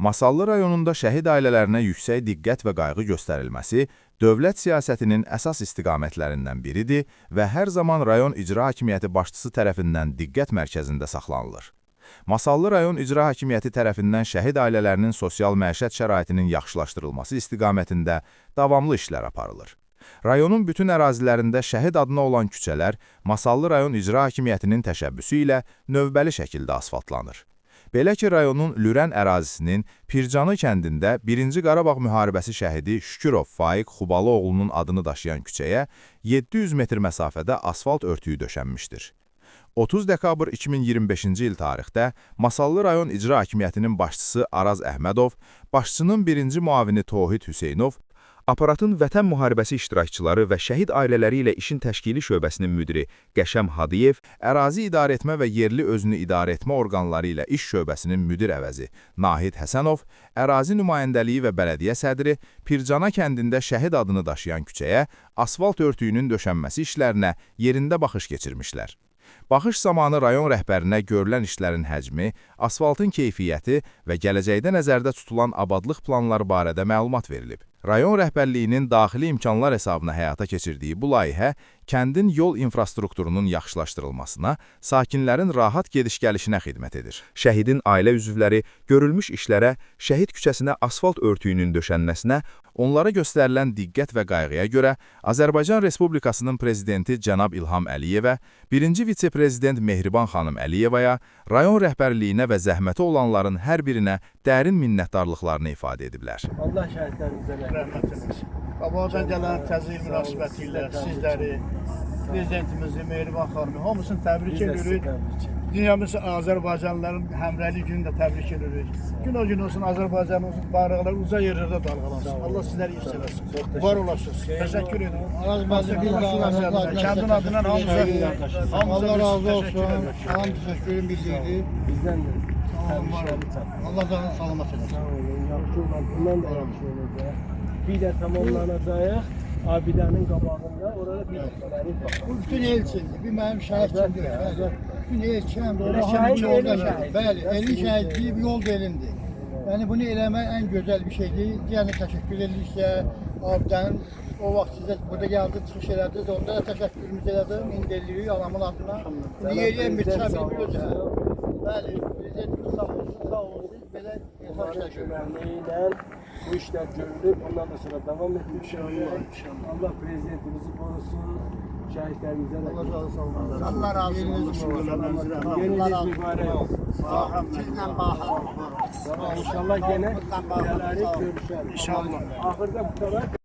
Masallı rayonunda şəhid ailələrinə yüksək diqqət və qayğı göstərilməsi dövlət siyasətinin əsas istiqamətlərindən biridir və hər zaman rayon icra hakimiyyəti başçısı tərəfindən diqqət mərkəzində saxlanılır. Masallı rayon icra hakimiyyəti tərəfindən şəhid ailələrinin sosial məişət şəraitinin yaxşılaşdırılması istiqamətində davamlı işlər aparılır. Rayonun bütün ərazilərində şəhid adına olan küçələr Masallı rayon icra hakimiyyətinin təşəbbüsü ilə növbəli şəkildə asfaltlanır. Belə ki, rayonun Lürən ərazisinin Pircanı kəndində 1-ci Qarabağ müharibəsi şəhidi Şükürov Faiq Xubalıoğlunun adını daşıyan küçəyə 700 metr məsafədə asfalt örtüyü döşənmişdir. 30 dekabr 2025-ci il tarixdə Masallı rayon icra hakimiyyətinin başçısı Araz Əhmədov, başçının birinci müavini Tohid Hüseynov, aparatın Vətən müharibəsi iştirakçıları və şəhid ailələri ilə işin təşkili şöbəsinin müdiri Qəşəm Hadiyev, ərazi idarəetmə və yerli özünü idarəetmə orqanları ilə iş şöbəsinin müdir əvəzi Nahid Həsənov, ərazi nümayəndəliyi və bələdiyyə sədri Pircana kəndində şəhid adını daşıyan küçəyə asfalt örtüyünün döşənməsi işlərinə yerində baxış keçirmişlər. Baxış zamanı rayon rəhbərinə görülən işlərin həcmi, asfaltın keyfiyyəti və gələcəkdə nəzərdə tutulan abadlıq planları barədə məlumat verilib. Rayon rəhbərliyinin daxili imkanlar hesabına həyata keçirdiyi bu layihə, kəndin yol infrastrukturunun yaxşılaşdırılmasına, sakinlərin rahat gediş-gəlişinə xidmət edir. Şəhidin ailə üzvləri görülmüş işlərə, şəhid küçəsinə asfalt örtüyünün döşənməsinə, onlara göstərilən diqqət və qayğıya görə Azərbaycan Respublikasının prezidenti cənab İlham Əliyevə, birinci vitse-prezident Mehriban xanım Əliyevaya, rayon rəhbərliyinə və zəhməti olanların hər birinə dərin minnətdarlıqlarını ifadə ediblər. Allah şəhidlərimizə rəhmət eləsin. Qabaqdan gələn təzyiq münasibəti ilə sizləri, prezidentimizi, Mehriban xanımı, hamısını təbrik edirik. Dünyamız Azərbaycanlıların həmrəylik günü də təbrik edirik. Gün o gün olsun Azərbaycanımızın bayraqları uca yerlərdə dalğalansın. Allah sizləri yüksələsin. Var olasınız. Təşəkkür edirəm. Kəndin adından hamıza Allah razı olsun. Salam təşəkkürüm bildirdi. bizdən də təbriklərimi çatdırın. Allah canını salamat eləsin. Yaxşı olan, bundan da yaxşı olacaq. Bir də tamamlanacaq. Abidənin qabağında orada bir dəfələri var. Bu bütün elçindir. Bir mənim şəhid kimdir. Bütün elçiyəm. Şəhid elin şəhid. Bəli, elin şəhidliyi bir yol elindir. Yəni bunu eləmək ən gözəl bir şeydir. Yəni təşəkkür ediriksə, abidənin o vaxt sizə burada gəldi, çıxış elədiniz, onda da təşəkkürümüzü elədim. İndi eləyirik anamın adına. İndi yeriyəm bir çəmin gözəl. Bəli, prezidentimiz sağ olsun. Belə hesab Şəhidlərlə bu işlər görülüb, ondan da sonra davam etdik. Allah prezidentimizi korusun, şəhidlərimizə də Allah razı olsun. Allah razı olsun. Yeriniz mübarək olsun. Sizdən baxın. İnşallah gene görüşürüz. İnşallah. Ahırda bu kadar.